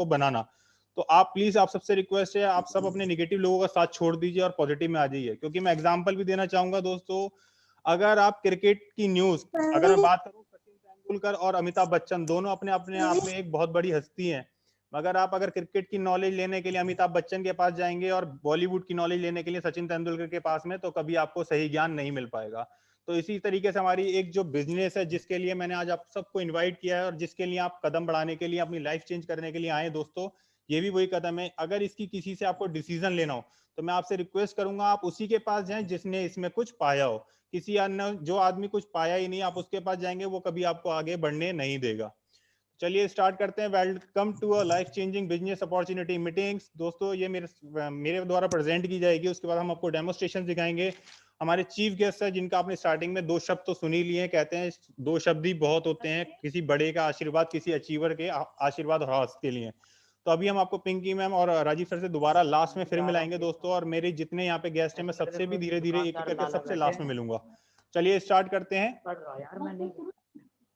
को बनाना। तो आप प्लीज, आप सबसे रिक्वेस्ट है, आप सब अपने नेगेटिव लोगों का साथ छोड़ दीजिए और पॉजिटिव में आ जाइए। क्योंकि मैं एग्जांपल भी देना चाहूंगा दोस्तों, अगर आप क्रिकेट की न्यूज, अगर मैं बात करूं, सचिन तेंदुलकर और अमिताभ बच्चन दोनों अपने अपने आप में एक बहुत बड़ी हस्ती हैं, मगर आप अगर क्रिकेट की नॉलेज लेने के लिए अमिताभ बच्चन के पास जाएंगे और बॉलीवुड की नॉलेज लेने के लिए सचिन तेंदुलकर के पास में, तो कभी आपको सही ज्ञान नहीं मिल पाएगा। तो इसी तरीके से हमारी एक जो बिजनेस है, जिसके लिए मैंने आज आप सबको इन्वाइट किया है और जिसके लिए आप कदम बढ़ाने के लिए, अपनी लाइफ चेंज करने के लिए आए दोस्तों, ये भी वही कदम है। अगर इसकी किसी से आपको डिसीजन लेना हो तो मैं आपसे रिक्वेस्ट करूंगा आप उसी के पास जाएं जिसने इसमें कुछ पाया हो। किसी अन्य जो आदमी कुछ पाया ही नहीं, आप उसके पास जाएंगे, वो कभी आपको आगे बढ़ने नहीं देगा। चलिए स्टार्ट करते हैं। Welcome to a life changing business opportunity meetings. दोस्तों ये मेरे द्वारा प्रेजेंट की जाएगी, उसके बाद हम आपको डेमोस्ट्रेशन दिखाएंगे। हमारे चीफ गेस्ट है जिनका आपने स्टार्टिंग में 2 शब्द तो सुन ही लिए हैं। कहते हैं 2 शब्द ही बहुत होते हैं, किसी बड़े का आशीर्वाद, किसी अचीवर के आशीर्वाद और हाथ के लिए। तो अभी हम आपको पिंकी मैम और राजीव सर से दोबारा लास्ट में फिर मिलाएंगे दोस्तों। और मेरे जितने यहाँ पे गेस्ट हैं, मैं सबसे भी धीरे धीरे एक एक करके सबसे लास्ट में मिलूंगा। चलिए स्टार्ट करते हैं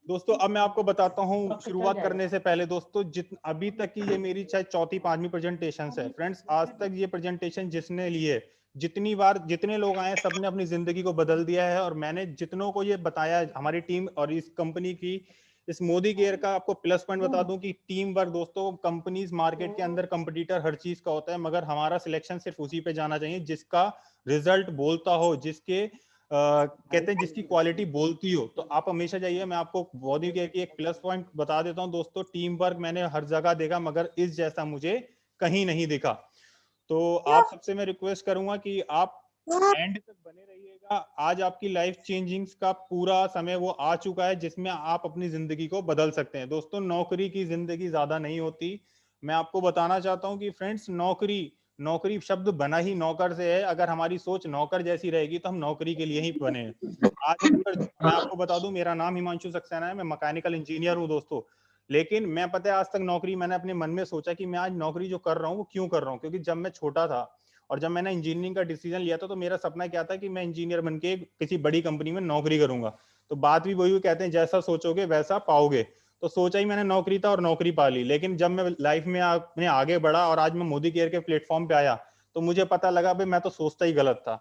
दोस्तों। अब मैं आपको बताता हूँ, शुरुआत करने से पहले दोस्तों, अभी तक की ये मेरी चाहे चौथी पांचवी प्रेजेंटेशन है फ्रेंड्स। आज तक ये प्रेजेंटेशन जिसने लिए, जितनी बार जितने लोग आए, सबने अपनी जिंदगी को बदल दिया है। और मैंने जितनों को ये बताया, हमारी टीम और इस कंपनी की, इस मोदी केयर का आपको प्लस पॉइंट बता दूं कि टीम वर्क दोस्तों। कंपनीज मार्केट के अंदर कंपटीटर हर चीज का होता है, मगर हमारा सिलेक्शन सिर्फ उसी पे जाना चाहिए जिसका रिजल्ट बोलता हो, जिसके कहते हैं जिसकी क्वालिटी बोलती हो। तो आप हमेशा जाइए। मैं आपको मोदी केयर की एक प्लस पॉइंट बता देता हूं दोस्तों, टीम वर्क मैंने हर जगह देखा, मगर इस जैसा मुझे कहीं नहीं दिखा। तो आप सबसे मैं रिक्वेस्ट करूंगा कि आप एंड तक बने रहिएगा। आज आपकी लाइफ चेंजिंग का पूरा समय वो आ चुका है जिसमें आप अपनी जिंदगी को बदल सकते हैं दोस्तों। नौकरी की जिंदगी ज्यादा नहीं होती। मैं आपको बताना चाहता हूं कि फ्रेंड्स, नौकरी नौकरी शब्द बना ही नौकर से है। अगर हमारी सोच नौकर जैसी रहेगी तो हम नौकरी के लिए ही बने हैं। आज मैं आपको बता दूं, मेरा नाम हिमांशु सक्सेना है, मैं मैकेनिकल इंजीनियर हूं दोस्तों। लेकिन मैं, पता है, आज तक नौकरी, मैंने अपने मन में सोचा कि मैं आज नौकरी जो कर रहा हूँ वो क्यों कर रहा हूँ। क्योंकि जब मैं छोटा था और जब मैंने इंजीनियरिंग का डिसीजन लिया था, तो मेरा सपना क्या था कि मैं इंजीनियर बन के किसी बड़ी कंपनी में नौकरी करूंगा। तो बात भी वही, कहते हैं जैसा सोचोगे वैसा पाओगे। तो सोचा ही मैंने नौकरी था और नौकरी पा ली। लेकिन जब मैं लाइफ में अपने आगे बढ़ा और आज मैं मोदी केयर के प्लेटफॉर्म पे आया, तो मुझे पता लगा भाई मैं तो सोचता ही गलत था।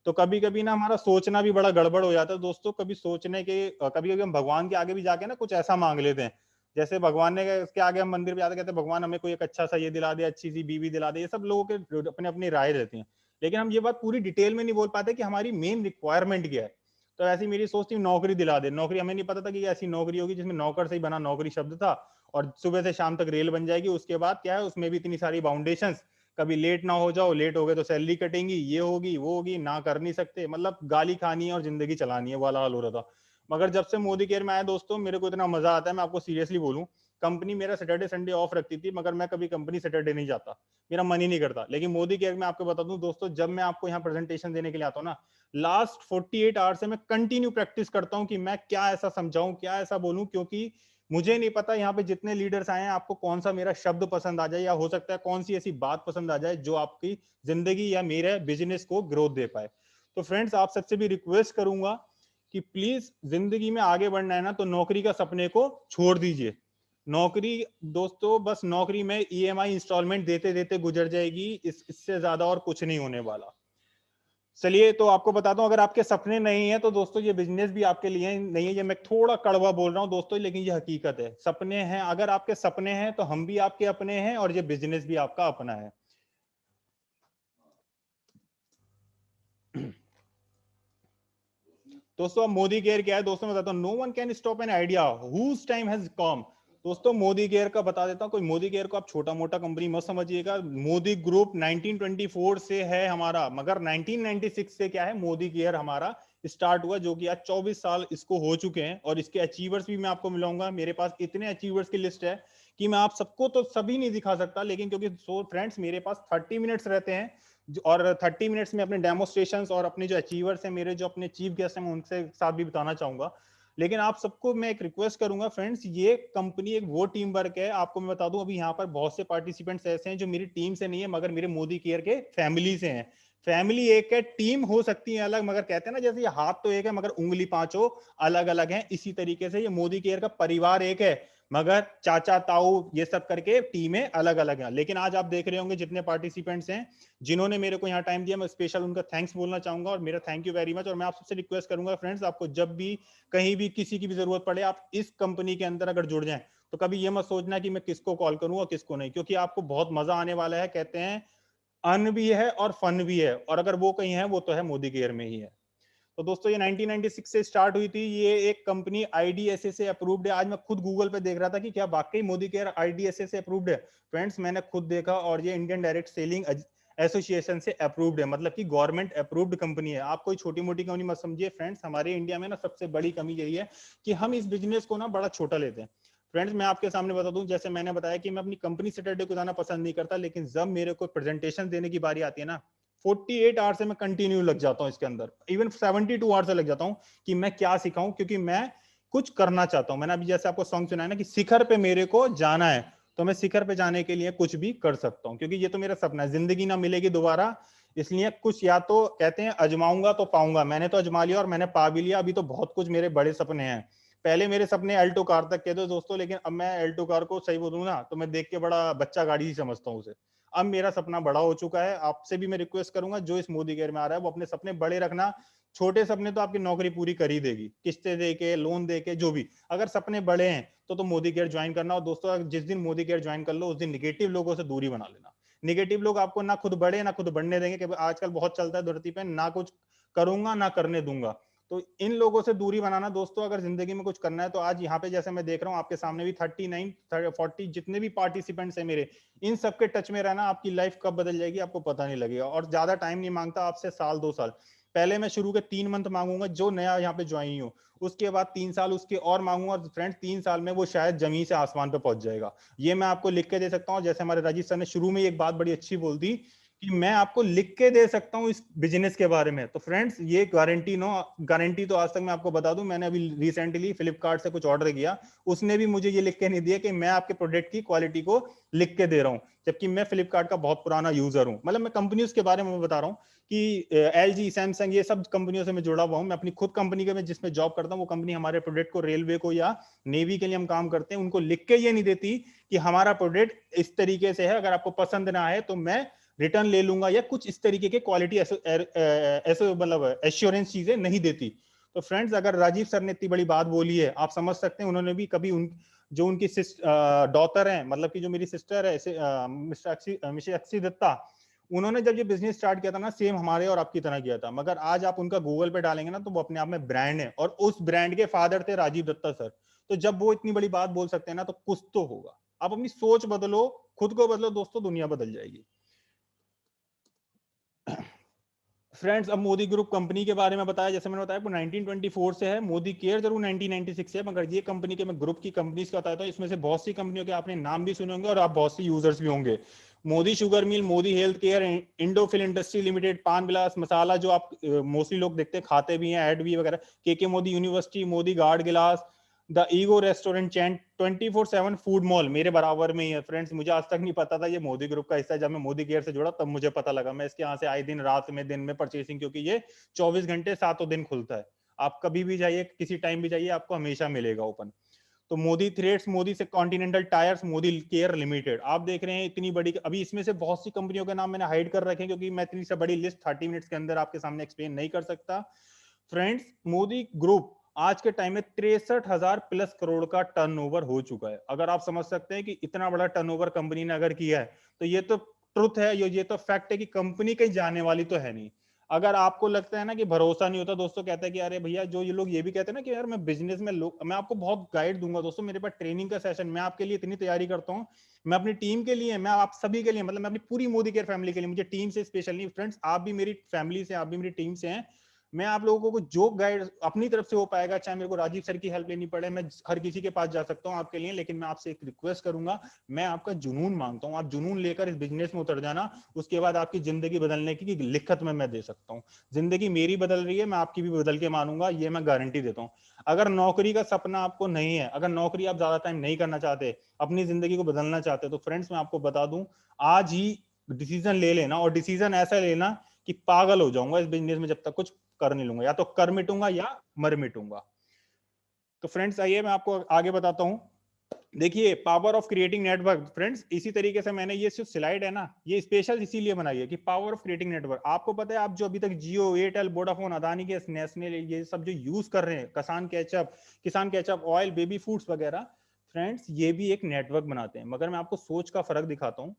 तो कभी कभी ना हमारा सोचना भी बड़ा गड़बड़ हो जाता है दोस्तों। कभी सोचने के, कभी कभी हम भगवान के आगे भी जाके ना कुछ ऐसा मांग लेते हैं, जैसे भगवान ने, उसके आगे हम मंदिर पे जाते, कहते हैं भगवान हमें कोई एक अच्छा सा ये दिला दे, अच्छी सी बीवी दिला दे। ये सब लोगों के अपने अपनी राय रहती है। लेकिन हम ये बात पूरी डिटेल में नहीं बोल पाते कि हमारी मेन रिक्वायरमेंट क्या है। तो ऐसी मेरी सोच थी, नौकरी दिला दे। नौकरी, हमें नहीं पता था कि ऐसी नौकरी होगी जिसमें नौकर से ही बना नौकरी शब्द था, और सुबह से शाम तक रेल बन जाएगी। उसके बाद क्या है, उसमें भी इतनी सारी बाउंडेशंस, कभी लेट ना हो जाओ, लेट हो गए तो सैलरी कटेंगी, ये होगी वो होगी, ना कर नहीं सकते, मतलब गाली खानी है और जिंदगी चलानी है, वाला हाल हो रहा था। मगर जब से मोदी केयर में आया दोस्तों, मेरे को इतना मजा आता है, मैं आपको सीरियसली बोलूं। कंपनी मेरा सैटरडे संडे ऑफ रखती थी, मगर मैं कभी कंपनी सैटरडे नहीं जाता, मेरा मन ही नहीं करता। लेकिन मोदी केयर में आपको बता दूं दोस्तों, जब मैं आपको यहाँ प्रेजेंटेशन देने के लिए आता हूँ ना, लास्ट 48 आवर्स से मैं कंटिन्यू प्रैक्टिस करता हूँ कि मैं क्या ऐसा समझाऊं, क्या ऐसा बोलूं। क्योंकि मुझे नहीं पता यहाँ पे जितने लीडर्स आए हैं, आपको कौन सा मेरा शब्द पसंद आ जाए, या हो सकता है कौन सी ऐसी बात पसंद आ जाए जो आपकी जिंदगी या मेरे बिजनेस को ग्रोथ दे पाए। तो फ्रेंड्स, आप सबसे भी रिक्वेस्ट करूंगा कि प्लीज, जिंदगी में आगे बढ़ना है ना, तो नौकरी का सपने को छोड़ दीजिए। नौकरी दोस्तों, बस नौकरी में ईएमआई इंस्टॉलमेंट देते देते गुजर जाएगी, इससे ज्यादा और कुछ नहीं होने वाला। चलिए, तो आपको बताता हूं, अगर आपके सपने नहीं है तो दोस्तों ये बिजनेस भी आपके लिए नहीं है। ये मैं थोड़ा कड़वा बोल रहा हूं दोस्तों, लेकिन ये हकीकत है। सपने हैं, अगर आपके सपने हैं तो हम भी आपके अपने हैं, और ये बिजनेस भी आपका अपना है। दोस्तों, अब मोदी केयर क्या है दोस्तों, मैं बताता हूँ। No one can stop an idea whose time has come. दोस्तों, मोदी केयर का बता देता हूँ। कोई मोदी केयर को आप छोटा मोटा कंपनी मत समझिएगा। मोदी ग्रुप 1924 से है हमारा, मगर 1996 से क्या है, मोदी केयर हमारा स्टार्ट हुआ, जो कि आज 24 साल इसको हो चुके हैं। और इसके अचीवर्स भी मैं आपको मिलाऊंगा। मेरे पास इतने अचीवर्स की लिस्ट है कि मैं आप सबको तो सभी नहीं दिखा सकता, लेकिन क्योंकि फ्रेंड्स मेरे पास 30 मिनट्स रहते हैं, और 30 मिनट्स में अपने डेमोस्ट्रेशंस और अपने जो अचीवर्स हैं, मेरे जो अपने चीफ गेस्ट हैं, उनसे साथ भी बताना चाहूंगा। लेकिन आप सबको मैं एक रिक्वेस्ट करूंगा फ्रेंड्स, ये कंपनी एक वो टीम वर्क है। आपको मैं बता दूं, अभी यहाँ पर बहुत से पार्टिसिपेंट्स ऐसे हैं जो मेरी टीम से नहीं है, मगर मेरे मोदी केयर के फैमिली से हैं। फैमिली एक है, टीम हो सकती है अलग, मगर कहते हैं ना जैसे ये हाथ तो एक है मगर उंगली पांचों अलग अलग हैं, इसी तरीके से ये मोदी केयर का परिवार एक है मगर चाचा ताऊ ये सब करके टीमें अलग अलग हैं। लेकिन आज आप देख रहे होंगे जितने पार्टिसिपेंट्स हैं जिन्होंने मेरे को यहाँ टाइम दिया, मैं स्पेशल उनका थैंक्स बोलना चाहूंगा और मेरा थैंक यू वेरी मच। और मैं आप सबसे रिक्वेस्ट करूंगा फ्रेंड्स, आपको जब भी कहीं भी किसी की भी जरूरत पड़े आप इस कंपनी के अंदर अगर जुड़ जाएं तो कभी ये मत सोचना कि मैं किसको कॉल करूं और किसको नहीं, क्योंकि आपको बहुत मजा आने वाला है। कहते हैं अन भी है और फन भी है, और अगर वो कहीं है वो तो है मोदी केयर में ही है। तो दोस्तों ये 1996 से स्टार्ट हुई थी, ये एक कंपनी आईडीएसए से अप्रूव्ड है। आज मैं खुद गूगल पे देख रहा था कि क्या वाकई मोदी केयर आईडीएसए से अप्रूव्ड है। फ्रेंड्स मैंने खुद देखा और ये इंडियन डायरेक्ट सेलिंग एसोसिएशन से अप्रूव्ड है, मतलब कि गवर्नमेंट अप्रूव्ड कंपनी है। आप कोई छोटी मोटी कंपनी मत समझिए फ्रेंड्स, हमारे इंडिया में ना सबसे बड़ी कमी यही है कि हम इस बिजनेस को ना बड़ा छोटा लेते हैं। फ्रेंड्स मैं आपके सामने बता दूं, जैसे मैंने बताया कि मैं अपनी कंपनी सैटरडे को जाना पसंद नहीं करता, लेकिन जब मेरे को प्रेजेंटेशन देने की बारी आती है ना 48 आवर्स से मैं कंटिन्यू लग जाता हूं इसके अंदर, इवन 72 आवर्स से लग जाता हूं कि मैं क्या सिखाऊं, क्योंकि मैं कुछ करना चाहता हूं। मैंने अभी जैसे आपको सॉन्ग सुनाया ना कि शिखर पे मेरे को जाना है, तो मैं शिखर पे जाने के लिए कुछ भी कर सकता हूं, क्योंकि ये तो मेरा सपना है, जिंदगी ना मिलेगी दोबारा। इसलिए कुछ या तो कहते हैं अजमाऊंगा तो पाऊंगा, मैंने तो अजमा लिया और मैंने पा भी लिया। अभी तो बहुत कुछ मेरे बड़े सपने हैं। पहले मेरे सपने एल्टो कार तक के थे दोस्तों, लेकिन अब मैं एल्टो कार को सही बोलूं ना तो मैं देख के बड़ा बच्चा गाड़ी ही समझता हूं उसे। अब मेरा सपना बड़ा हो चुका है। आपसे भी मैं रिक्वेस्ट करूंगा जो इस मोदी केयर में आ रहा है वो अपने सपने बड़े रखना। छोटे सपने तो आपकी नौकरी पूरी कर ही देगी, किस्तें दे के लोन दे के जो भी। अगर सपने बड़े हैं तो मोदी केयर ज्वाइन करना। और दोस्तों जिस दिन मोदी केयर ज्वाइन कर लो उस दिन निगेटिव लोगों से दूरी बना लेना। निगेटिव लोग आपको ना खुद बढ़े ना खुद बढ़ने देंगे, कि आजकल बहुत चलता है धरती पे ना कुछ करूंगा ना करने दूंगा। तो इन लोगों से दूरी बनाना दोस्तों, अगर जिंदगी में कुछ करना है तो आज यहाँ पे जैसे मैं देख रहा हूँ आपके सामने भी 39 40 जितने भी पार्टिसिपेंट्स हैं मेरे, इन सबके टच में रहना। आपकी लाइफ कब बदल जाएगी आपको पता नहीं लगेगा। और ज्यादा टाइम नहीं मांगता आपसे, साल 2 साल। पहले मैं शुरू के 3 मंथ मांगूंगा जो नया यहाँ पे ज्वाइन हो, उसके बाद 3 साल उसके और मांगूंगा। और फ्रेंड्स 3 साल में वो शायद जमीन से आसमान पे पहुंच जाएगा, ये मैं आपको लिख के दे सकता हूँ। जैसे हमारे राजीव सर ने शुरू में एक बात बड़ी अच्छी बोल दी कि मैं आपको लिख के दे सकता हूं इस बिजनेस के बारे में। तो फ्रेंड्स ये गारंटी तो आज तक मैं आपको बता दूं, मैंने अभी रिसेंटली फ्लिपकार्ट से कुछ ऑर्डर किया, उसने भी मुझे ये लिख के नहीं दिया कि मैं आपके प्रोडक्ट की क्वालिटी को लिख के दे रहा हूं, जबकि मैं फ्लिपकार्ट का बहुत पुराना यूजर हूं। मतलब मैं कंपनी के बारे में बता रहा हूँ कि LG सैमसंग ये सब कंपनियों से मैं जुड़ा हुआ हूं। मैं अपनी खुद कंपनी के में जिसमें जॉब करता हूँ वो कंपनी हमारे प्रोडक्ट को रेलवे को या नेवी के लिए हम काम करते हैं, उनको लिख के ये नहीं देती कि हमारा प्रोडक्ट इस तरीके से है, अगर आपको पसंद ना आए तो मैं रिटर्न ले लूंगा, या कुछ इस तरीके के क्वालिटी ऐसे मतलब एश्योरेंस चीजें नहीं देती। तो फ्रेंड्स अगर राजीव सर ने इतनी बड़ी बात बोली है, आप समझ सकते हैं उन्होंने भी कभी उन जो उनकी डॉटर है, मतलब कि जो मेरी सिस्टर है मिस्टर अक्षी दत्ता, उन्होंने जब ये बिजनेस स्टार्ट किया था ना सेम हमारे और आपकी तरह किया था, मगर आज आप उनका गूगल पे डालेंगे ना तो वो अपने आप में ब्रांड है, और उस ब्रांड के फादर थे राजीव दत्ता सर। तो जब वो इतनी बड़ी बात बोल सकते हैं ना तो कुछ तो होगा। आप अपनी सोच बदलो, खुद को बदलो दोस्तों, दुनिया बदल जाएगी। फ्रेंड्स अब मोदी ग्रुप कंपनी के बारे में बताया, जैसे मैंने बताया 1924 से है, मोदी केयर जरूर 1996 से है, मगर ये कंपनी के मैं ग्रुप की कंपनीज का बताता हूँ, इसमें से बहुत सी कंपनियों के आपने नाम भी सुने होंगे और आप बहुत सी यूजर्स भी होंगे। Modi sugar mill, Modi health care, Indofil industry limited, पान विलास मसाला जो आप मोस्टली लोग देखते हैं खाते भी हैं, ऐड भी वगैरह, के मोदी यूनिवर्सिटी, मोदी गार्ड गिलास, the ego restaurant chain, 24/7 food mall मेरे बराबर में ही है। फ्रेंड्स मुझे आज तक नहीं पता था ये मोदी ग्रुप का हिस्सा है, जब मैं मोदी केयर से जुड़ा तब मुझे पता लगा। मैं इसके यहाँ से आए दिन रात में दिन में परचेसिंग, क्योंकि ये 24 घंटे 7 दिन खुलता है, आप कभी भी जाइए किसी टाइम भी जाइए आपको हमेशा मिलेगा ओपन। तो मोदी थ्रेड्स, मोदी से continental tyres, Modi care limited, आप देख रहे हैं इतनी बड़ी। अभी इसमें से बहुत सी कंपनियों के नाम मैंने हाइड कर रखे हैं क्योंकि मैं इतनी सा बड़ी लिस्ट 30 मिनट्स के अंदर आपके सामने एक्सप्लेन नहीं कर सकता। फ्रेंड्स मोदी ग्रुप आज के टाइम में 63,000 प्लस करोड़ का टर्नओवर हो चुका है। अगर आप समझ सकते हैं कि इतना बड़ा टर्नओवर कंपनी ने अगर किया है तो ये तो ट्रुथ है, ये तो फैक्ट है कि कंपनी कहीं जाने वाली तो है नहीं। अगर आपको लगता है ना कि भरोसा नहीं होता, दोस्तों कहता है कि अरे भैया, जो ये लोग ये भी कहते हैं ना कि यार मैं बिजनेस में मैं आपको बहुत गाइड दूंगा दोस्तों, मेरे पास ट्रेनिंग का सेशन, मैं आपके लिए इतनी तैयारी करता हूँ, मैं अपनी टीम के लिए, मैं आप सभी के लिए, मतलब मैं अपनी पूरी मोदी केयर फैमिली के लिए, मुझे टीम से स्पेशल नहीं। फ्रेंड्स आप भी मेरी फैमिली से, आप भी मेरी टीम से हैं, मैं आप लोगों को जो गाइड अपनी तरफ से हो पाएगा, चाहे मेरे को राजीव सर की हेल्प लेनी पड़े, मैं हर किसी के पास जा सकता हूं आपके लिए। लेकिन मैं आपसे एक रिक्वेस्ट करूंगा, मैं आपका जुनून मांगता हूं, आप जुनून लेकर इस बिजनेस में उतर जाना, उसके बाद आपकी जिंदगी बदलने की लिखत में मैं दे सकता हूं। जिंदगी मेरी बदल रही है, मैं आपकी भी बदल के मानूंगा, ये मैं गारंटी देता हूं। अगर नौकरी का सपना आपको नहीं है, अगर नौकरी आप ज्यादा टाइम नहीं करना चाहते, अपनी जिंदगी को बदलना चाहते, तो फ्रेंड्स मैं आपको बता दूं, आज ही डिसीजन ले लेना, और डिसीजन ऐसा लेना कि पागल हो जाऊंगा इस बिजनेस में जब तक कुछ कर नहीं लूंगा, या तो कर मिटूंगा या मर मिटूंगा। तो फ्रेंड्स आइए मैं आपको आगे बताता हूं। देखिए power of creating network friends, इसी तरीके से मैंने ये जो स्लाइड है ना, ये स्पेशल इसीलिए बनाई है कि पावर ऑफ क्रिएटिंग नेटवर्क। आपको पता है आप जो अभी तक जियो, एयरटेल, वोडाफोन, अदानी के नेशनल ये सब जो यूज कर रहे हैं, किसान केचप ऑयल, बेबी फूड्स वगैरह, फ्रेंड्स ये भी एक नेटवर्क बनाते हैं। मगर मैं आपको सोच का फर्क दिखाता हूँ।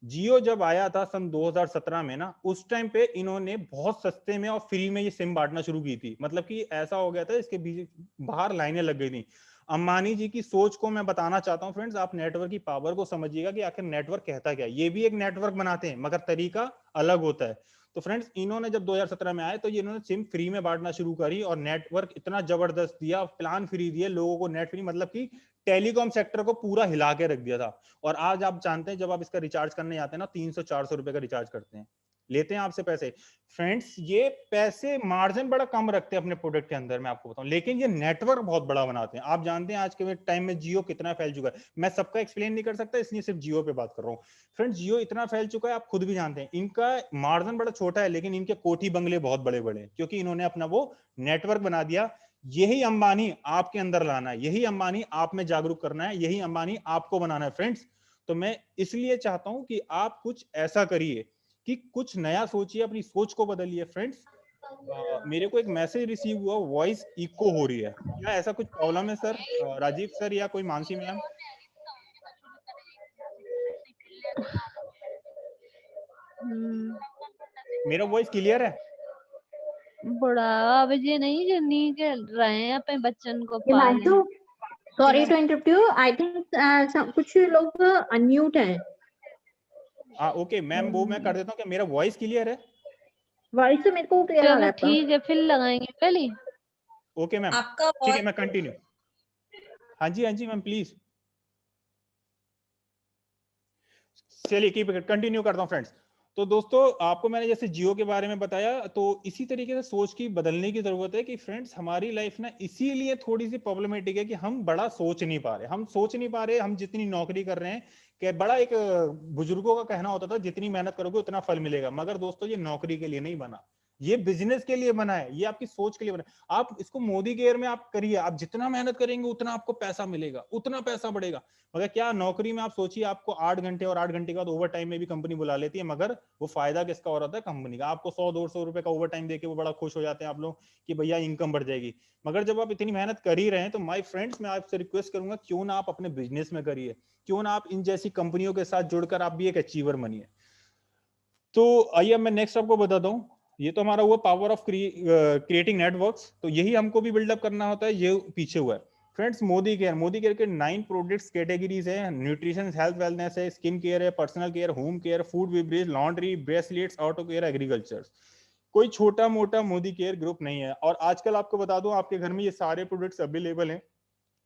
जियो जब आया था सन 2017 में ना, उस टाइम पे इन्होंने बहुत सस्ते में और फ्री में ये सिम बांटना शुरू की थी। मतलब कि ऐसा हो गया था इसके बाहर लाइनें लग गई थी। अंबानी जी की सोच को मैं बताना चाहता हूं फ्रेंड्स, आप नेटवर्क की पावर को समझिएगा कि आखिर नेटवर्क कहता क्या है। ये भी एक नेटवर्क बनाते हैं मगर तरीका अलग होता है। तो फ्रेंड्स इन्होंने जब 2017 में आए तो ये इन्होंने सिम फ्री में बांटना शुरू करी और नेटवर्क इतना जबरदस्त दिया, प्लान फ्री दिए लोगों को, नेट फ्री, मतलब कि टेलीकॉम सेक्टर को पूरा हिला के रख दिया था। और आज आप जानते हैं जब आप इसका रिचार्ज करने जाते हैं ना, 300-400 रुपए का रिचार्ज करते हैं, लेते हैं आपसे पैसे। फ्रेंड्स ये पैसे मार्जिन बड़ा कम रखते हैं अपने प्रोडक्ट के अंदर, मैं आपको बताऊं, लेकिन ये नेटवर्क बहुत बड़ा बनाते हैं। आप जानते हैं आज के टाइम में जियो कितना फैल चुका है, मैं सबका एक्सप्लेन नहीं कर सकता इसलिए सिर्फ जियो पे बात कर रहा हूँ। फ्रेंड्स जियो इतना फैल चुका है, आप खुद भी जानते हैं, इनका मार्जिन बड़ा छोटा है लेकिन इनके कोठी बंगले बहुत बड़े बड़े हैं, क्योंकि इन्होंने अपना वो नेटवर्क बना दिया। यही अंबानी आपके अंदर लाना है, यही अंबानी आप में जागरूक करना है, यही अंबानी आपको बनाना है फ्रेंड्स। तो मैं इसलिए चाहता हूं कि आप कुछ ऐसा करिए कि कुछ नया सोचिए, अपनी सोच को बदलिए फ्रेंड्स। मेरे को एक मैसेज रिसीव हुआ, वॉइस इको हो रही है, क्या ऐसा कुछ प्रॉब्लम है सर? राजीव सर या कोई मानसी मैम, मेरा वॉइस क्लियर है? बड़ा अब ये नहीं जो नहीं खेल रहे हैं अपने बच्चन को Himanshu, sorry ma'am to interrupt you, I think कुछ लोग अनम्यूट हैं। ओके मैम, वो मैं कर देता हूँ। क्या मेरा वॉइस क्लियर है? वॉइस तो मेरे को क्लियर आ रहा चलो है आपका। ठीक है फिर लगाएंगे पहले। ओके मैम, आपका ठीक है मैं कंटिन्यू। हाँ जी मैम प्लीज, चलिए कंटिन्यू करता हूँ फ्रेंड्स। तो दोस्तों आपको मैंने जैसे जियो के बारे में बताया, तो इसी तरीके से सोच की बदलने की जरूरत है कि फ्रेंड्स हमारी लाइफ ना इसीलिए थोड़ी सी प्रॉब्लमेटिक है कि हम बड़ा सोच नहीं पा रहे, हम जितनी नौकरी कर रहे हैं कि बड़ा एक बुजुर्गों का कहना होता था जितनी मेहनत करोगे उतना फल मिलेगा। मगर दोस्तों ये नौकरी के लिए नहीं बना, ये बिजनेस के लिए बना है, ये आपकी सोच के लिए बना है। आप इसको मोदी केयर में आप करिए, आप जितना मेहनत करेंगे उतना आपको पैसा मिलेगा, उतना पैसा बढ़ेगा। मगर क्या नौकरी में आप सोचिए, आपको 8 घंटे और 8 घंटे के बाद ओवर टाइम में भी कंपनी बुला लेती है, मगर वो फायदा किसका हो रहा है? कंपनी का। आपको 100-150 रुपए का ओवर टाइम देके वो बड़ा खुश हो जाते हैं आप लोग कि भैया इनकम बढ़ जाएगी। मगर जब आप इतनी मेहनत कर ही रहे हैं तो माय फ्रेंड्स मैं आपसे रिक्वेस्ट करूंगा, क्यों ना आप अपने बिजनेस में करिए, क्यों ना आप इन जैसी कंपनियों के साथ जुड़कर आप भी एक अचीवर बनिए। तो आइए मैं नेक्स्ट आपको बताता हूँ। ये तो हमारा हुआ पावर ऑफ क्रिएटिंग नेटवर्क्स, तो यही हमको भी बिल्डअप करना होता है, ये पीछे हुआ है फ्रेंड्स। मोदी केयर के 9 प्रोडक्ट्स कैटेगरीज है, न्यूट्रिशन, हेल्थ, वेलनेस है, स्किन केयर है, personal care, home care, food beverage, laundry, bracelets, auto care, agriculture. कोई छोटा मोटा मोदी केयर ग्रुप नहीं है। और आजकल आपको बता दूं आपके घर में ये सारे प्रोडक्ट्स अवेलेबल हैं,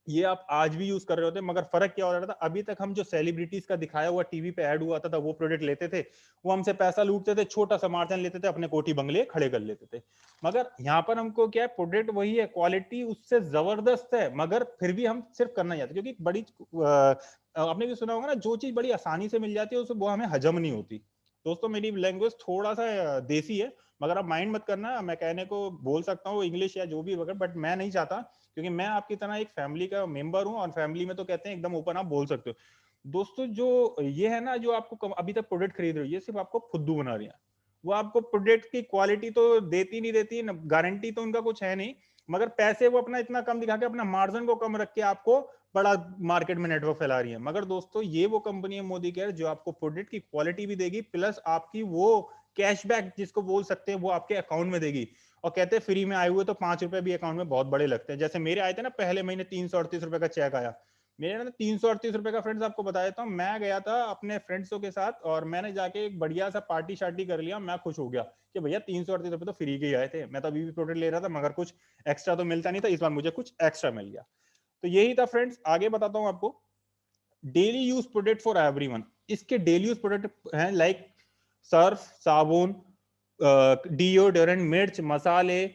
ये आप आज भी यूज कर रहे होते हैं। मगर फर्क क्या हो रहा था, अभी तक हम जो सेलिब्रिटीज का दिखाया हुआ टीवी पे ऐड हुआ था वो प्रोडक्ट लेते थे, वो हमसे पैसा लूटते थे, छोटा सा मार्जिन लेते थे, अपने कोठी बंगले खड़े कर लेते थे। मगर यहाँ पर हमको क्या है, प्रोडक्ट वही है, क्वालिटी उससे जबरदस्त है, मगर फिर भी हम सिर्फ करना चाहते क्योंकि बड़ी आपने भी सुना होगा ना, जो चीज बड़ी आसानी से मिल जाती है वो हमें हजम नहीं होती। दोस्तों मेरी लैंग्वेज थोड़ा सा देसी है, मगर आप माइंड मत करना, मैं कहने को बोल सकता हूँ इंग्लिश या जो भी वगैरह, बट मैं नहीं चाहता, क्योंकि मैं आपकी तरह एक फैमिली का मेंबर हूं, और फैमिली में तो कहते हैं एकदम ओपन आप बोल सकते हो। दोस्तों जो ये है ना, जो आपको अभी तक प्रोडक्ट खरीद रहे हो, ये सिर्फ आपको फुद्दू बना रही है। वो आपको प्रोडक्ट की क्वालिटी तो देती नहीं देती, गारंटी तो उनका कुछ है नहीं, मगर पैसे वो अपना इतना कम दिखा के, अपना मार्जिन को कम रख के आपको बड़ा मार्केट में नेटवर्क फैला रही है। मगर दोस्तों ये वो कंपनी है मोदी केयर जो आपको प्रोडक्ट की क्वालिटी भी देगी, प्लस आपकी वो कैशबैक जिसको बोल सकते हैं वो आपके अकाउंट में देगी। और कहते हैं फ्री में आए हुए तो 5 रुपए भी अकाउंट में बहुत बड़े लगते हैं। जैसे मेरे आए थे ना पहले महीने 338 रुपए का चेक आया, मेरे ना 338 रुपए का फ्रेंड्स आपको बता देता हूँ, मैं गया था अपने फ्रेंड्सों के साथ और मैंने जाके एक बढ़िया सा पार्टी शार्टी कर लिया। मैं खुश हो गया कि भैया 338 रुपए तो फ्री के ही आए थे, मैं तो अभी भी प्रोडक्ट ले रहा था मगर कुछ एक्स्ट्रा तो मिलता नहीं था, इस बार मुझे कुछ एक्स्ट्रा मिल गया। तो यही था फ्रेंड्स। आगे बताता हूँ आपको, daily use product for everyone. इसके डेली यूज प्रोडक्ट हैं लाइक सर्फ, साबुन, डिओडोरेंट, मिर्च, मसाले,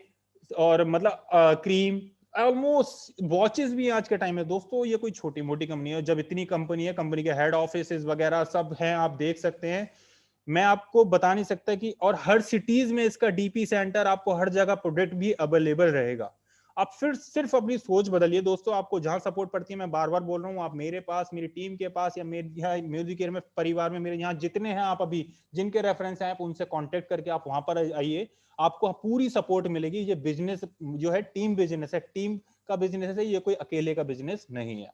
और मतलब क्रीम, ऑलमोस्ट वॉचेस भी आज के टाइम में। दोस्तों ये कोई छोटी मोटी कंपनी है, जब इतनी कंपनी है, कंपनी के हेड ऑफिस वगैरह सब हैं, आप देख सकते हैं। मैं आपको बता नहीं सकता कि, और हर सिटीज में इसका डीपी सेंटर, आपको हर जगह प्रोडक्ट भी अवेलेबल रहेगा। आप फिर सिर्फ अपनी सोच बदलिए दोस्तों, आपको जहां सपोर्ट पड़ती है, मैं बार बार बोल रहा हूँ, आप मेरे पास, मेरी टीम के पास, या मेरे यहाँ म्यूजिक एयर में परिवार में मेरे यहाँ जितने हैं, आप अभी जिनके रेफरेंस हैं, आप उनसे कांटेक्ट करके आप वहां पर आइए, आपको पूरी सपोर्ट मिलेगी। ये बिजनेस जो है टीम बिजनेस है, टीम का बिजनेस है, ये कोई अकेले का बिजनेस नहीं है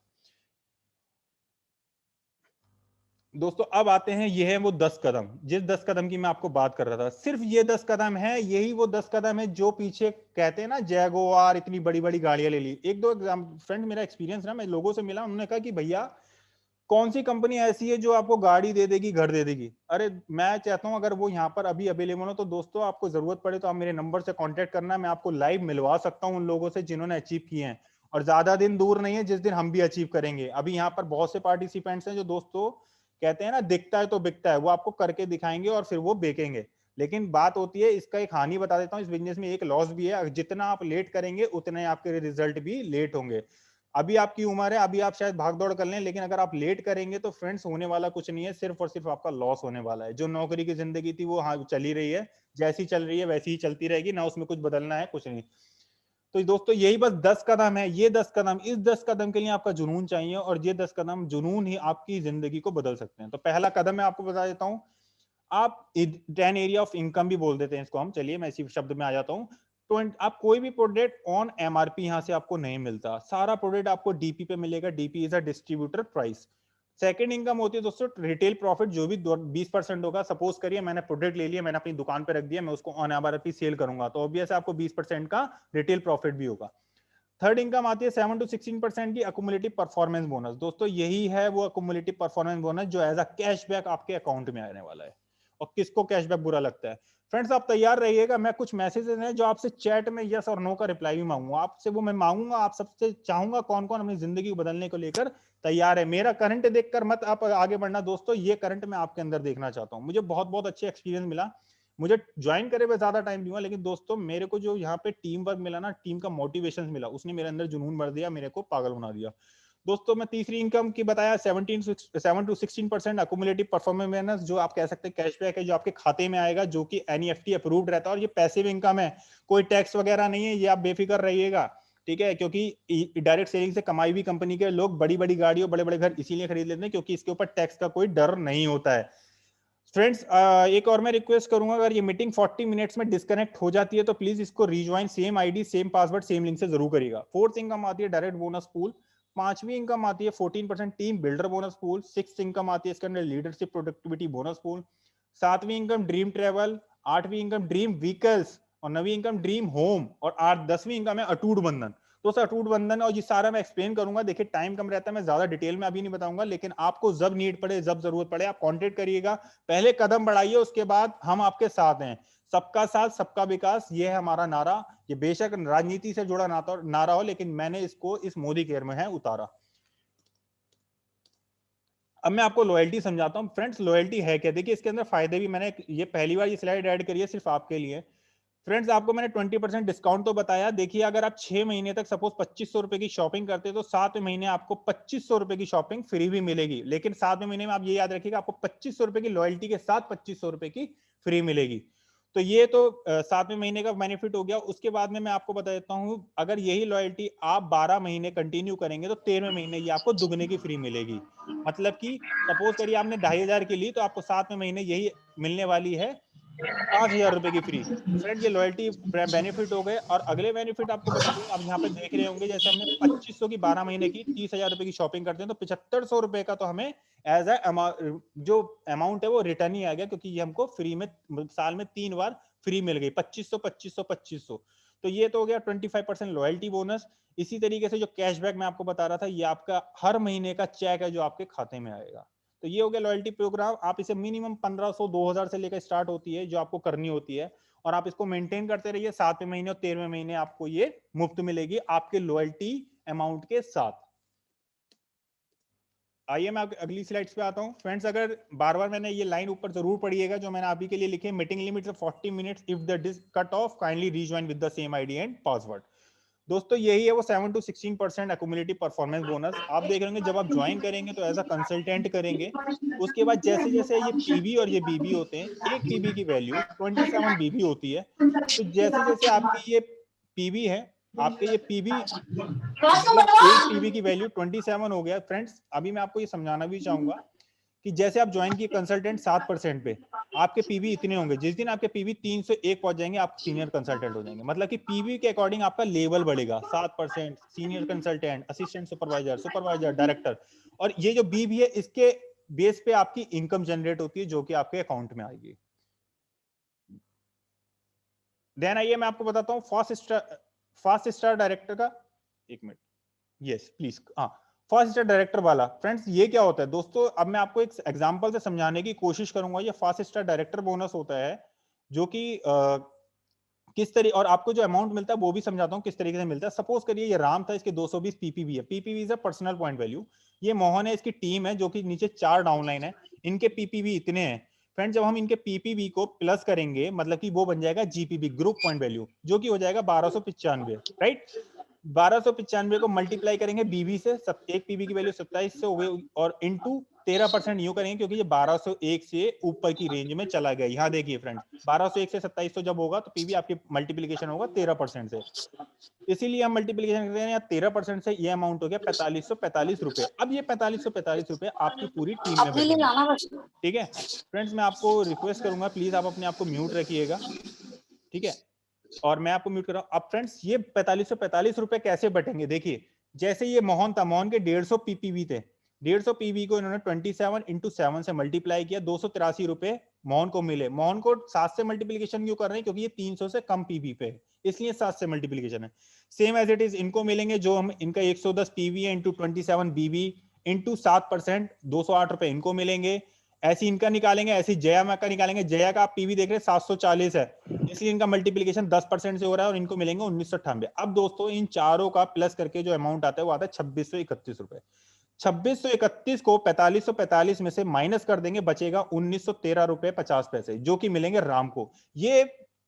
दोस्तों। अब आते हैं, ये है वो 10 कदम, जिस 10 कदम की मैं आपको बात कर रहा था। सिर्फ ये 10 कदम है, यही वो 10 कदम है जो पीछे कहते हैं ना, जैगुआर इतनी बड़ी बड़ी गाड़ियां ले ली। एक दो फ्रेंड, मेरा एक्सपीरियंस ना, मैं लोगों से मिला, उन्होंने कहा कि भैया कौन सी कंपनी ऐसी है जो आपको गाड़ी दे देगी, घर दे देगी। अरे मैं चाहता हूं अगर वो यहाँ पर अभी अवेलेबल हो तो दोस्तों, आपको जरूरत पड़े तो आप मेरे नंबर से कांटेक्ट करना, मैं आपको लाइव मिलवा सकता हूं उन लोगों से जिन्होंने अचीव किए हैं। और ज्यादा दिन दूर नहीं है जिस दिन हम भी अचीव करेंगे। अभी यहाँ पर बहुत से पार्टिसिपेंट्स हैं जो दोस्तों कहते हैं ना, दिखता है तो बिकता है, वो आपको करके दिखाएंगे और फिर वो बेचेंगे। लेकिन बात होती है, इसका एक हानि बता देता हूँ, इस बिजनेस में एक लॉस भी है, जितना आप लेट करेंगे उतने आपके रिजल्ट भी लेट होंगे। अभी आपकी उम्र है, अभी आप शायद भाग दौड़ कर लें, लेकिन अगर आप लेट करेंगे तो फ्रेंड्स होने वाला कुछ नहीं है, सिर्फ और सिर्फ आपका लॉस होने वाला है। जो नौकरी की जिंदगी थी वो हाँ चली रही है, जैसी चल रही है वैसी ही चलती रहेगी ना, उसमें कुछ बदलना है कुछ नहीं। तो दोस्तों यही बस 10 कदम है, ये 10 कदम, इस 10 कदम के लिए आपका जुनून चाहिए, और ये 10 कदम जुनून ही आपकी जिंदगी को बदल सकते हैं। तो पहला कदम मैं आपको बता देता हूँ, आप 10 एरिया ऑफ इनकम भी बोल देते हैं इसको हम, चलिए मैं इसी शब्द में आ जाता हूँ। तो आप कोई भी प्रोडक्ट ऑन एमआरपी यहां से आपको नहीं मिलता, सारा प्रोडक्ट आपको डीपी पे मिलेगा। DP is a distributor price. Second income होती है दोस्तों रिटेल प्रॉफिट, जो भी 20% होगा। सपोज करिए मैंने प्रोडक्ट ले लिया, मैंने अपनी दुकान पे रख दिया, मैं उसको ऑन एमआरपी सेल करूंगा, तो ऑब्वियस आपको 20% का रिटेल प्रॉफिट भी होगा। थर्ड इनकम आती है 7 to 16% की अकुमुलेटिव परफॉर्मेंस बोनस। दोस्तों यही है वो अकुमुलेटिव परफॉर्मेंस बोनस जो एज अ कैशबैक आपके अकाउंट में आने वाला है। और किसको कैशबैक बुरा लगता है? फ्रेंड्स आप तैयार रहिएगा, मैं कुछ मैसेजेस हैं जो आपसे चैट में यस और नो का रिप्लाई भी मांगूंगा, आपसे वो मैं मांगूंगा, आप सबसे चाहूंगा कौन कौन अपनी जिंदगी को बदलने को लेकर तैयार है। मेरा करंट देखकर मत आप आगे बढ़ना दोस्तों, ये करंट मैं आपके अंदर देखना चाहता हूँ। मुझे बहुत बहुत अच्छे एक्सपीरियंस मिला, मुझे ज्वाइन करे हुए ज्यादा टाइम नहीं हुआ, लेकिन दोस्तों मेरे को जो यहाँ पे टीम वर्क मिला ना, टीम का मोटिवेशन मिला, उसने मेरे अंदर जुनून भर दिया, मेरे को पागल बना दिया। दोस्तों मैं तीसरी इनकम की बताया, 7 to 16% अकुमुलेटिव परफॉर्मेंस बोनस, जो आप कह सकते हैं कैशबैक है, जो आपके खाते में आएगा, जो कि एनईएफटी अप्रूव्ड रहता है, और ये पैसिव इनकम है, कोई टैक्स वगैरह नहीं है, ये आप बेफिक्र रहिएगा, ठीक है। क्योंकि डायरेक्ट सेलिंग से कमाई भी कंपनी के लोग बड़ी बड़ी गाड़ियों बड़े बड़े घर इसीलिए खरीद लेते हैं क्योंकि इसके ऊपर टैक्स का कोई डर नहीं होता है। फ्रेंड्स एक और मैं रिक्वेस्ट करूंगा, अगर ये मीटिंग 40 मिनट्स में डिस्कनेक्ट हो जाती है तो प्लीज इसको rejoin, same ID same password same link से जरूर करिएगा। फोर्थ इनकम आती है डायरेक्ट बोनस पूल। पांचवी इनकम आती है 14% team builder bonus pool. Six income आती है इसके अंदर लीडरशिप प्रोडक्टिविटी बोनस पूल। सातवीं इनकम ड्रीम ट्रेवल। आठवीं इनकम ड्रीम व्हीकल्स। और नवीं इनकम ड्रीम होम। और 10वीं इनकम है अटूट बंधन। तो सर अटूट बंधन और ये सारा मैं एक्सप्लेन करूंगा, देखिए टाइम कम रहता है, मैं ज्यादा डिटेल में अभी नहीं बताऊंगा, लेकिन आपको जब नीड पड़े जब जरूरत पड़े आप कांटेक्ट करिएगा। पहले कदम बढ़ाइए, उसके बाद हम आपके साथ हैं। सबका साथ सबका विकास, ये है हमारा नारा। ये बेशक राजनीति से जुड़ा नारा हो, लेकिन मैंने इसको इस मोदी केयर में है उतारा। अब मैं आपको लॉयल्टी समझाता हूं। फ्रेंड्स लॉयल्टी है क्या, देखिए इसके अंदर फायदे भी, मैंने ये पहली बार ये स्लाइड ऐड करी है सिर्फ आपके लिए। फ्रेंड्स आपको मैंने 20% डिस्काउंट तो बताया, देखिए अगर आप 6 महीने तक सपोज 2500 रुपए की शॉपिंग करते हैं तो 7वें महीने आपको 2500 रुपए की शॉपिंग फ्री भी मिलेगी। लेकिन 7वें महीने में आप ये याद रखिएगा, आपको 2500 रुपए की लॉयल्टी के साथ 2500 रुपए की फ्री मिलेगी। तो ये तो 7वें महीने का बेनिफिट हो गया। उसके बाद में मैं आपको बता देता हूं, अगर यही लॉयल्टी आप 12 महीने कंटिन्यू करेंगे तो 13वें महीने ये आपको दुगने की फ्री मिलेगी। मतलब कि सपोज करिए आपने 2500 की ली, तो आपको 7वें महीने यही मिलने वाली है 5000 रुपए की फ्री। तो फ्रेंड ये लॉयल्टी बेनिफिट हो गए। और अगले बेनिफिट आपको बता दूं, आप यहाँ पे देख रहे होंगे, जैसे हमने 2500 की 12 महीने की 30,000 रुपए की शॉपिंग करते हैं तो 7500 रुपए का तो हमें एज जो अमाउंट है वो रिटर्न ही आ गया, क्योंकि ये हमको फ्री में साल में 3 बार फ्री मिल गई, 2500 2500 2500। तो ये तो हो गया 25% लॉयल्टी बोनस। इसी तरीके से जो कैशबैक मैं आपको बता रहा था, ये आपका हर महीने का चेक है जो आपके खाते में आएगा। तो ये हो गया लॉयल्टी प्रोग्राम। आप इसे मिनिमम 1500 2000 से लेकर स्टार्ट होती है जो आपको करनी होती है, और आप इसको मेंटेन करते रहिए। 7वें महीने और 13वें महीने आपको ये मुफ्त मिलेगी आपके लॉयल्टी अमाउंट के साथ। आइए मैं अगली स्लाइड्स पे आता हूं। फ्रेंड्स अगर बार बार मैंने ये लाइन ऊपर जरूर पढ़िएगा जो मैंने अभी के लिए लिखे, meeting limit 40 minutes if the cut off kindly rejoin with the same ID and password. दोस्तों यही है वो 7 to 16% एक्यूमुलेटिव परफॉर्मेंस बोनस। आप देख रहे होंगे जब आप ज्वाइन करेंगे तो एज अ कंसल्टेंट करेंगे, उसके बाद जैसे जैसे ये पीवी और ये बीबी होते हैं, एक पीवी की वैल्यू 27 बीबी होती है, तो जैसे जैसे आपकी ये पीवी है, आपके ये पीवी मतलब एक पीवी की वैल्यू 27 हो गया। फ्रेंड्स अभी मैं आपको ये समझाना भी चाहूंगा कि जैसे आप ज्वाइन किए कंसल्टेंट 7% पे, आपके पीवी इतने होंगे, जिस दिन आपके पीवी 301 पहुंच जाएंगे आप सीनियर कंसल्टेंट हो जाएंगे। मतलब कि पीवी के अकॉर्डिंग आपका लेवल बढ़ेगा, 7% senior consultant, assistant supervisor, supervisor, director. और ये जो बीवी है इसके बेस पे आपकी इनकम जनरेट होती है जो कि आपके अकाउंट में आएगी। देन आइए मैं आपको बताता हूँ फास्ट स्टार डायरेक्टर का। एक मिनट, यस प्लीज। हाँ, फर्स्ट स्टार डायरेक्टर वाला। फ्रेंड्स ये क्या होता है दोस्तों, अब मैं आपको एक एग्जांपल से समझाने की कोशिश करूंगा। ये फास्ट स्टार डायरेक्टर बोनस होता है जो कि किस तरीके, और आपको जो अमाउंट मिलता है वो भी समझाता हूँ किस तरीके से मिलता है। सपोज करिए ये राम था, इसके 220 पीपीवी है। PPV is a personal point value. ये मोहन है, इसकी टीम है जो कि नीचे 4 डाउनलाइन है, इनके पीपीवी इतने हैं। फ्रेंड जब हम इनके पीपीवी को प्लस करेंगे मतलब कि वो बन जाएगा जीपीवी, ग्रुप पॉइंट वैल्यू, जो कि हो जाएगा 1295, राइट। 1295 को मल्टीप्लाई करेंगे बीबी से, सब एक पीबी की वैल्यू 27 से हो गई, और इनटू 13% यूं करेंगे क्योंकि ये 1201 से ऊपर की रेंज में चला गया। यहाँ देखिए फ्रेंड्स, 1201 से 2700 जब होगा तो पीबी आपकी मल्टीप्लीकेशन होगा 13% से, इसीलिए हम मल्टीप्लीकेशन करते हैं 13% से। ये अमाउंट हो गया 4545 रुपए। अब ये 4545 रुपए आपकी पूरी टीम में बटेंगे, ठीक है। फ्रेंड्स मैं आपको रिक्वेस्ट करूंगा प्लीज आप अपने आप को म्यूट रखिएगा, ठीक है, और मैं आपको म्यूट कर रहा हूं। अब फ्रेंड्स ये 4545 रुपए कैसे बटेंगे, देखिए जैसे ये मोहन था, मोहन के 150 पीपीवी थे, 150 पीवी को इन्होंने 27 इंटू 7 से मल्टीप्लाई किया, 283 रुपए मोहन को मिले। मोहन को 7 से मल्टीप्लीकेशन क्यों कर रहे हैं, क्योंकि ये 300 से कम पीवी पे है, इसलिए 7 से मल्टीप्लीकेशन है। सेम एज इट इज इनको मिलेंगे, जो हम इनका 110 पीवी है इंटू 27 बीवी इंटू 7%, 208 रुपए इनको मिलेंगे। ऐसी इनका निकालेंगे, ऐसी जया का निकालेंगे। जया का आप पीवी देख रहे हैं 740 है, इसलिए इनका मल्टीप्लिकेशन 10% से हो रहा है और इनको मिलेंगे 1998। अब दोस्तों इन चारों का प्लस करके जो अमाउंट आता है वो आता है 2631 रुपए। 2631 को 4545 में से माइनस कर देंगे, बचेगा 1913 रुपए 50 पैसे, जो कि मिलेंगे राम को। ये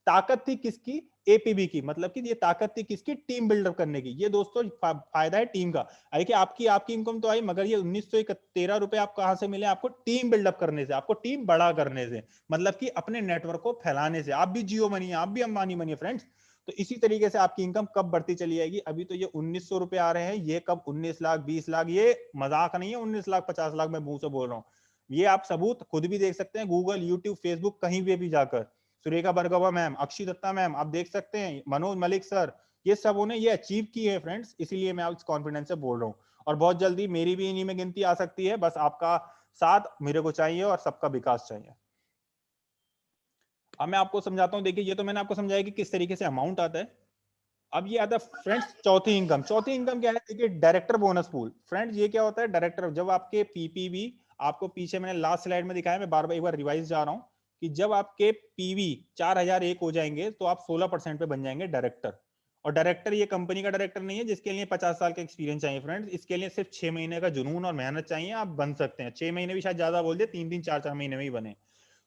ताकत थी किसकी, एपीबी की, मतलब कि ये ताकत थी किसकी, टीम बिल्डअप करने की। ये दोस्तों फायदा है टीम का। कि आपकी इनकम तो आई, मगर ये 1913 रुपए आप कहां से मिले, आपको टीम बिल्डअप करने से, आपको टीम बड़ा करने से, मतलब कि अपने नेटवर्क को फैलाने से। आप भी जियो बनिए, आप भी अंबानी बनिए फ्रेंड्स। तो इसी तरीके से आपकी इनकम कब बढ़ती चली जाएगी। अभी तो ये 1900 रुपए आ रहे हैं, ये कब 19 लाख 20 लाख, ये मजाक नहीं है। 19 लाख 50 लाख मैं मुंह से बोल रहा हूँ, ये आप सबूत खुद भी देख सकते हैं, गूगल, यूट्यूब, फेसबुक, कहीं भी जाकर। सुरेखा बरगवा मैम, अक्षी दत्ता मैम, आप देख सकते हैं, मनोज मलिक सर, ये सब उन्हें ये अचीव की है फ्रेंड्स। इसीलिए मैं आप कॉन्फिडेंस से बोल रहा हूँ, और बहुत जल्दी मेरी भी इन्हीं में गिनती आ सकती है। बस आपका साथ मेरे को चाहिए और सबका विकास चाहिए। अब मैं आपको समझाता हूँ। देखिए ये तो मैंने आपको समझाया कि किस तरीके से अमाउंट आता है। अब ये आता है फ्रेंड्स चौथी इनकम। चौथी इनकम क्या है, देखिए डायरेक्टर बोनस पूल। फ्रेंड्स ये क्या होता है, डायरेक्टर, जब आपके पीपीवी, आपको पीछे मैंने लास्ट स्लाइड में दिखाया, मैं बार बार एक बार रिवाइज जा रहा हूँ, कि जब आपके पीवी 4001 हो जाएंगे तो आप 16% पे बन जाएंगे डायरेक्टर। और डायरेक्टर ये कंपनी का डायरेक्टर नहीं है जिसके लिए 50 साल का एक्सपीरियंस चाहिए फ्रेंड्स, इसके लिए सिर्फ 6 महीने का जुनून और मेहनत चाहिए, आप बन सकते हैं। 6 महीने भी शायद ज्यादा बोल दिया, 3 4 महीने में ही बने।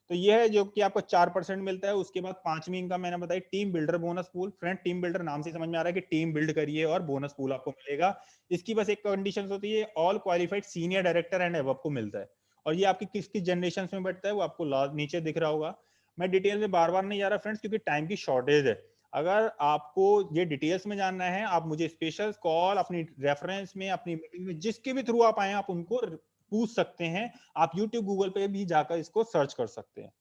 तो ये है जो कि आपको 4% मिलता है। उसके बाद पांचवी इनकम मैंने बताई, team builder bonus pool. Friend team builder नाम से समझ में आ रहा है कि टीम बिल्ड करिए और बोनस पूल आपको मिलेगा। इसकी बस एक कंडीशन होती है, all qualified senior director and above को मिलता है। और ये आपकी किस किस जनरेशन में बैठता है वो आपको नीचे दिख रहा होगा। मैं डिटेल में बार बार नहीं जा रहा फ्रेंड्स, क्योंकि टाइम की शॉर्टेज है। अगर आपको ये डिटेल्स में जानना है, आप मुझे स्पेशल कॉल, अपनी रेफरेंस में, अपनी मीटिंग में, जिसके भी थ्रू आप आए आप उनको पूछ सकते हैं। आप यूट्यूब, गूगल पे भी जाकर इसको सर्च कर सकते हैं।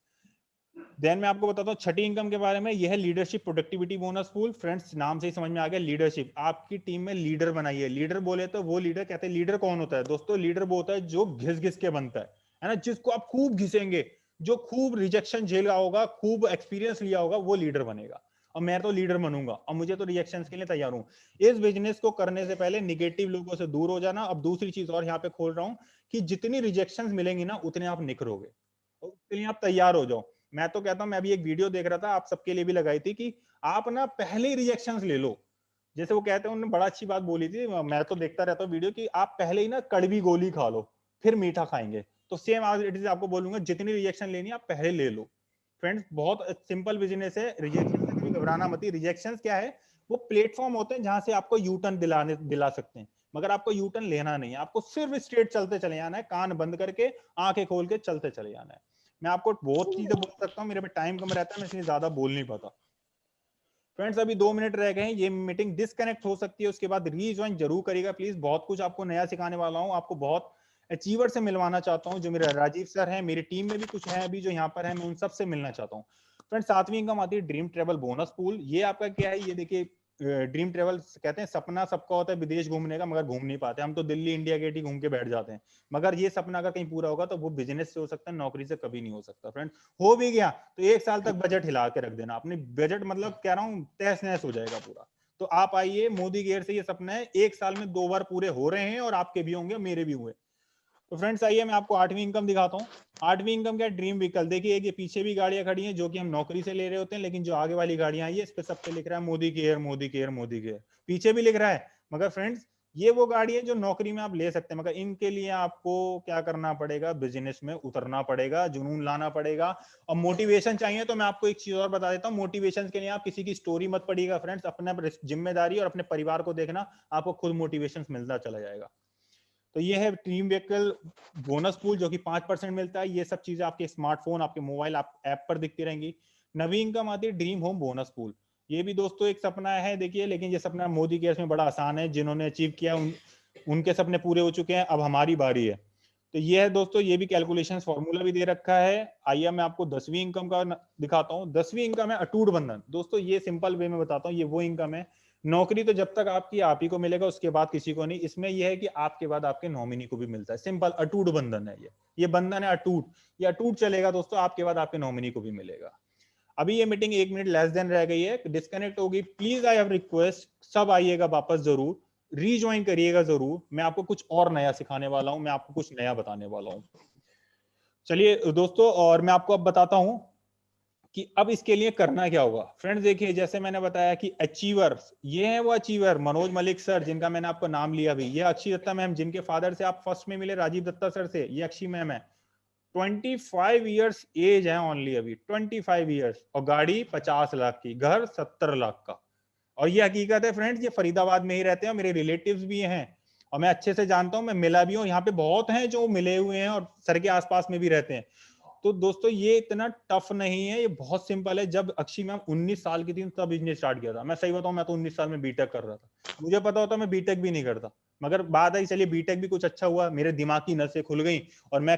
देन मैं आपको बताता हूँ छठी इनकम के बारे में। यह है leadership productivity bonus pool. Friends नाम से ही समझ में आ गया, लीडरशिप। आपकी टीम में लीडर बनाइए। लीडर बोले तो वो लीडर कहते हैं, लीडर कौन होता है दोस्तों, लीडर वो होता है जो घिस घिस के बनता है ना, जिसको आप खूब घिसेंगे, जो खूब रिजेक्शन झेला होगा, खूब एक्सपीरियंस लिया होगा, वो लीडर बनेगा। और मैं तो लीडर बनूंगा और मुझे तो रिजेक्शंस के लिए तैयार हूं। इस बिजनेस को करने से पहले निगेटिव लोगों से दूर हो जाना। अब दूसरी चीज और यहाँ पे खोल रहा हूँ कि जितनी रिजेक्शंस मिलेंगी ना उतने आप निखरोगे, और उसके लिए आप तैयार हो जाओ। मैं तो कहता हूं, मैं अभी एक वीडियो देख रहा था, आप सबके लिए भी लगाई थी, कि आप ना पहले ही रिजेक्शंस ले लो। जैसे वो कहते हैं, उन्होंने बड़ा अच्छी बात बोली थी, मैं तो देखता रहता हूँ वीडियो, कि आप पहले ही ना कड़वी गोली खा लो, फिर मीठा खाएंगे। तो सेम आज इट इज आपको बोलूंगा, जितनी रिजेक्शन लेनी है आप पहले ले लो। फ्रेंड्स बहुत सिंपल बिजनेस है, रिजेक्शन से कभी घबराना मत। रिजेक्शन क्या है, वो प्लेटफॉर्म होते हैं जहां से आपको यू टर्न दिला सकते हैं, मगर आपको यू टर्न लेना नहीं है, आपको सिर्फ स्ट्रेट चलते चले जाना है, कान बंद करके आंखें खोल के चलते चले जाना है। मैं आपको बहुत चीजें बोल सकता हूँ, मेरे पे टाइम कम रहता है, मैं इसलिए ज्यादा बोल नहीं पाता। फ्रेंड्स अभी 2 मिनट रह गए हैं, ये मीटिंग डिस्कनेक्ट हो सकती है, उसके बाद रीज्वाइन जरूर करिएगा प्लीज। बहुत कुछ आपको नया सिखाने वाला हूँ, आपको बहुत अचीवर से मिलवाना चाहता हूँ, जो मेरे राजीव सर हैं, मेरी टीम में भी कुछ है अभी जो यहाँ पर है, मैं उन सब से मिलना चाहता हूँ। फ्रेंड्स 7वीं इनकम आती है ड्रीम ट्रेवल बोनस पूल। ये आपका क्या है, ये देखिए ड्रीम ट्रेवल कहते हैं, सपना सबका होता है विदेश घूमने का, मगर घूम नहीं पाते हम तो, दिल्ली इंडिया गेट ही घूम के बैठ जाते हैं। मगर ये सपना अगर कहीं पूरा होगा तो वो बिजनेस से हो सकता है, नौकरी से कभी नहीं हो सकता। फ्रेंड हो भी गया तो 1 साल तक बजट हिला के रख देना अपनी, बजट मतलब कह रहा हूँ तहस नहस हो जाएगा पूरा। तो आप आइए, मोदी केयर से ये सपना है 1 साल में 2 बार पूरे हो रहे हैं, और आपके भी होंगे, मेरे भी हुए। तो फ्रेंड्स आइए मैं आपको 8वीं इनकम दिखाता हूँ। 8वीं इनकम क्या, ड्रीम व्हीकल। देखिए ये पीछे भी गाड़ियां खड़ी हैं जो कि हम नौकरी से ले रहे होते हैं, लेकिन जो आगे वाली गाड़ियां आई है इस पे सब पे लिख रहा है Modi care Modi care Modi care, पीछे भी लिख रहा है। मगर फ्रेंड्स ये वो गाड़ी है जो नौकरी में आप ले सकते हैं, मगर इनके लिए आपको क्या करना पड़ेगा, बिजनेस में उतरना पड़ेगा, जुनून लाना पड़ेगा, और मोटिवेशन चाहिए। तो मैं आपको एक चीज और बता देता हूँ, मोटिवेशन के लिए आप किसी की स्टोरी मत पढ़िएगा फ्रेंड्स, अपना जिम्मेदारी और अपने परिवार को देखना, आपको खुद मोटिवेशन मिलता चला जाएगा। तो ये है ड्रीम व्हीकल बोनस पूल जो कि 5% मिलता है। ये सब चीजें आपके स्मार्टफोन, आपके मोबाइल ऐप पर दिखती रहेंगी। 9वीं इनकम आती है ड्रीम होम बोनस पूल। ये भी दोस्तों एक सपना है, देखिए, लेकिन ये सपना मोदी केयर्स में बड़ा आसान है, जिन्होंने अचीव किया उनके सपने पूरे हो चुके हैं, अब हमारी बारी है। तो ये है दोस्तों, ये भी कैलकुलेशन फॉर्मूला भी दे रखा है। आइए मैं आपको 10वीं इनकम का दिखाता हूँ। 10वीं इनकम है अटूट बंधन। दोस्तों ये सिंपल वे में बताता हूँ, ये वो इनकम है, नौकरी तो जब तक आपकी आप ही को मिलेगा, उसके बाद किसी को नहीं। इसमें यह है कि आपके बाद आपके नॉमिनी को भी मिलता है, सिंपल अटूट बंधन है ये बंधन है अटूट, ये अटूट चलेगा दोस्तों, आपके बाद आपके नॉमिनी को भी मिलेगा। अभी ये मीटिंग 1 मिनट लेस देन रह गई है, डिस्कनेक्ट होगी, प्लीज आई हैव रिक्वेस्ट, सब आइएगा वापस जरूर, रीज्वाइन करिएगा जरूर। मैं आपको कुछ और नया सिखाने वाला हूं, मैं आपको कुछ नया बताने वाला हूं। चलिए दोस्तों, और मैं आपको अब बताता हूं कि अब इसके लिए करना क्या होगा। फ्रेंड्स देखिए, जैसे मैंने बताया कि अचीवर, ये है वो अचीवर, मनोज मलिक सर, जिनका मैंने आपको नाम लिया अभी, ये अक्षी दत्ता मैम, जिनके फादर से आप फर्स्ट में मिले राजीव दत्ता सर से, ये अक्षी मैम है। 25 ईयर्स एज है ओनली, अभी 25 ईयर्स, और गाड़ी 50 लाख की, घर 70 लाख का। और ये हकीकत है फ्रेंड्स, ये फरीदाबाद में ही रहते हैं, मेरे रिलेटिव्स भी हैं, और मैं अच्छे से जानता हूं, मैं मिला भी हूं, यहाँ पे बहुत हैं जो मिले हुए हैं और सर के आसपास में भी रहते हैं। तो दोस्तों ये इतना टफ नहीं है, ये बहुत सिंपल है। जब अक्षी मैम 19 साल की थी तब बिजनेस स्टार्ट किया था। मैं सही बताऊं, मैं तो 19 साल में बीटेक कर रहा था, मुझे पता होता मैं बीटेक भी नहीं करता, मगर बात आई, चलिए बीटेक भी कुछ अच्छा हुआ, मेरे दिमाग की नसें खुल गई और मैं